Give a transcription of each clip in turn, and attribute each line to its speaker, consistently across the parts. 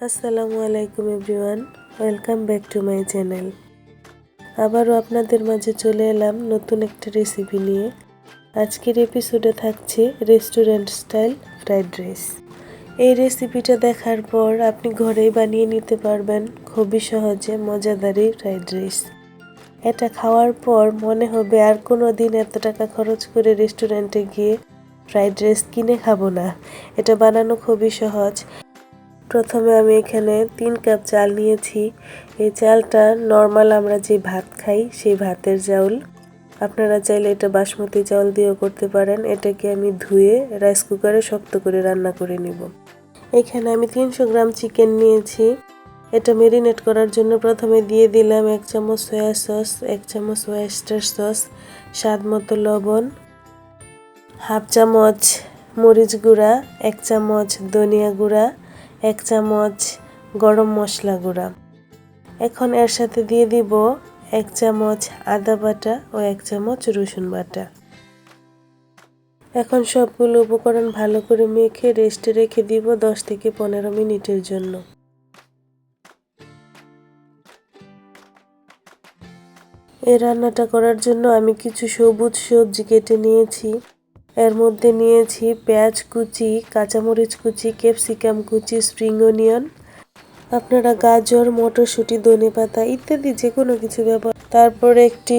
Speaker 1: আসসালামু আলাইকুম everyone, welcome back to my channel. আবারও আপনাদের মাঝে চলে এলাম নতুন একটা রেসিপি নিয়ে। আজকের এপিসোডে থাকছে রেস্টুরেন্ট স্টাইল ফ্রাইড রাইস। এই রেসিপিটা দেখার পর আপনি ঘরেই বানিয়ে নিতে পারবেন খুবই সহজে মজাদারি ফ্রাইড রাইস। এটা খাওয়ার পর মনে হবে আর কোনো দিন এত টাকা খরচ করে রেস্টুরেন্টে গিয়ে ফ্রাইড রাইস কিনে খাবো না। এটা বানানো খুবই সহজ। প্রথমে আমি এখানে 3 কাপ চাল নিয়েছি। এই চালটা নর্মাল আমরা যে ভাত খাই সেই ভাতের চাউল। আপনারা চাইলে এটা বাসমতি চাউল দিয়েও করতে পারেন। এটাকে আমি ধুয়ে রাইস কুকারে শক্ত করে রান্না করে নিব। এখানে আমি 300 গ্রাম চিকেন নিয়েছি। এটা মেরিনেট করার জন্য প্রথমে দিয়ে দিলাম 1 চামচ সয়া সস, 1 চামচ ওয়েস্টার সস, স্বাদ মতো লবণ, হাফ চামচ মরিচ গুঁড়া, 1 চামচ ধনিয়া গুঁড়া, 1 চামচ গরম মশলা গুঁড়া। এখন এর সাথে দিয়ে দিব 1 চামচ আদা বাটা ও 1 চামচ রসুন বাটা। এখন সবগুলো উপকরণ ভালো করে মেখে রেস্টে রেখে দিব 10 থেকে 15 মিনিটের জন্য। এই রান্নাটা করার জন্য আমি কিছু সবুজ সবজি কেটে নিয়েছি। এর মধ্যে নিয়েছি পেঁয়াজ কুচি, কাঁচামরিচ কুচি, ক্যাপসিকাম কুচি, স্প্রিং অনিয়ন। আপনারা গাজর, মটরশুঁটি, ধনেপাতা ইত্যাদি যে কোনো কিছু ব্যবহার। তারপর একটি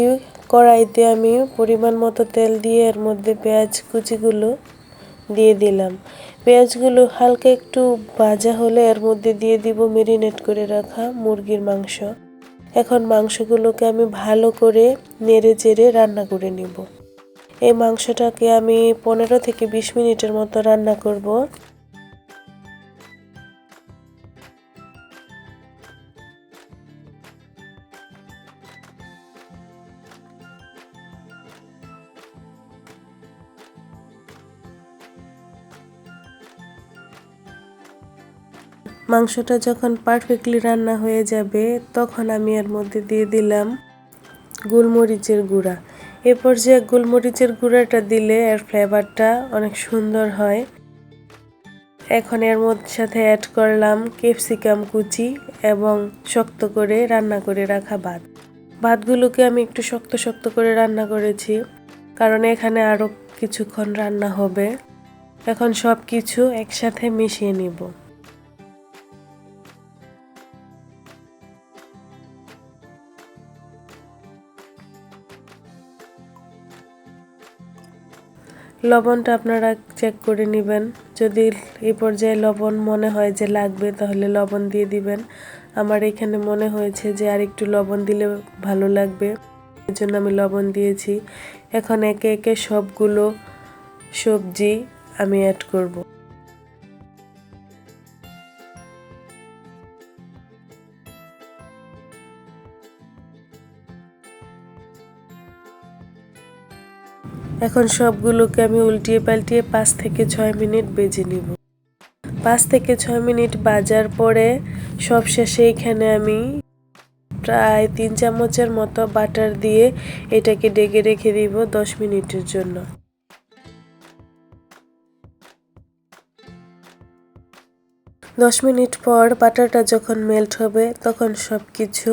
Speaker 1: কড়াইতে আমি পরিমাণ মতো তেল দিয়ে এর মধ্যে পেঁয়াজ কুচিগুলো দিয়ে দিলাম। পেঁয়াজগুলো হালকা একটু ভাজা হলে এর মধ্যে দিয়ে দিব মেরিনেট করে রাখা মুরগির মাংস। এখন মাংসগুলোকে আমি ভালো করে নেড়ে চেড়ে রান্না করে নিব। এই মাংসটাকে আমি 15 থেকে 20 মিনিটের মতো রান্না করব। মাংসটা যখন পারফেক্টলি রান্না হয়ে যাবে তখন আমি এর মধ্যে দিয়ে দিলাম গোলমরিচের গুঁড়া। এ পর্যায়ে গোলমরিচের গুঁড়াটা দিলে এর ফ্লেভারটা অনেক সুন্দর হয়। এখন এর মধ্যে সাথে অ্যাড করলাম ক্যাপসিকাম কুচি এবং শক্ত করে রান্না করে রাখা ভাত। ভাতগুলোকে আমি একটু শক্ত শক্ত করে রান্না করেছি, কারণ এখানে আরও কিছুক্ষণ রান্না হবে। এখন সব কিছু একসাথে মিশিয়ে নিব। লবণটা আপনারা চেক করে নেবেন। যদি এই পর্যায়ে লবণ মনে হয় যে লাগবে তাহলে লবণ দিয়ে দিবেন। আমার এখানে মনে হয়েছে যে আর একটু লবণ দিলে ভালো লাগবে, এর জন্য আমি লবণ দিয়েছি। এখন একে একে সবগুলো সবজি আমি অ্যাড করব। এখন সবগুলোকে আমি উল্টিয়ে পাল্টিয়ে 5 থেকে 6 মিনিট ভেজে নিব। 5 থেকে 6 মিনিট ভাজার পরে সবশেষে এখানে আমি প্রায় 3 চামচের মতো বাটার দিয়ে এটাকে ঢেকে রেখে দিব 10 মিনিটের জন্য। 10 মিনিট পর বাটারটা যখন মেল্ট হবে তখন সব কিছু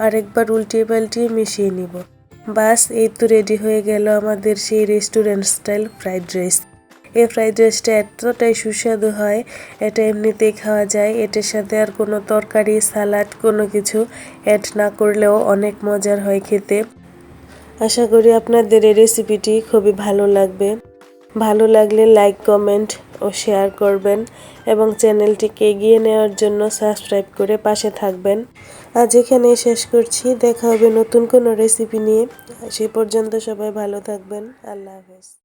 Speaker 1: আরেকবার উল্টিয়ে পাল্টিয়ে মিশিয়ে নিব। বাস এই তো রেডি হয়ে গেল আমাদের সেই রেস্টুরেন্ট স্টাইল ফ্রাইড রাইস। এই ফ্রাইড রাইসটা এতটাই সুস্বাদু হয়, এটা এমনিতেই খাওয়া যায়। এটার সাথে আর কোনো তরকারি, সালাড কোনো কিছু অ্যাড না করলেও অনেক মজার হয় খেতে। আশা করি আপনাদের এই রেসিপিটি খুবই ভালো লাগবে। ভালো লাগলে লাইক, কমেন্ট ও শেয়ার করবেন এবং চ্যানেলটিকে এগিয়ে নেওয়ার জন্য সাবস্ক্রাইব করে পাশে থাকবেন। আজ এখানেই শেষ করছি। দেখা হবে নতুন কোনো রেসিপি নিয়ে। সে পর্যন্ত সবাই ভালো থাকবেন। আল্লাহ হাফেজ।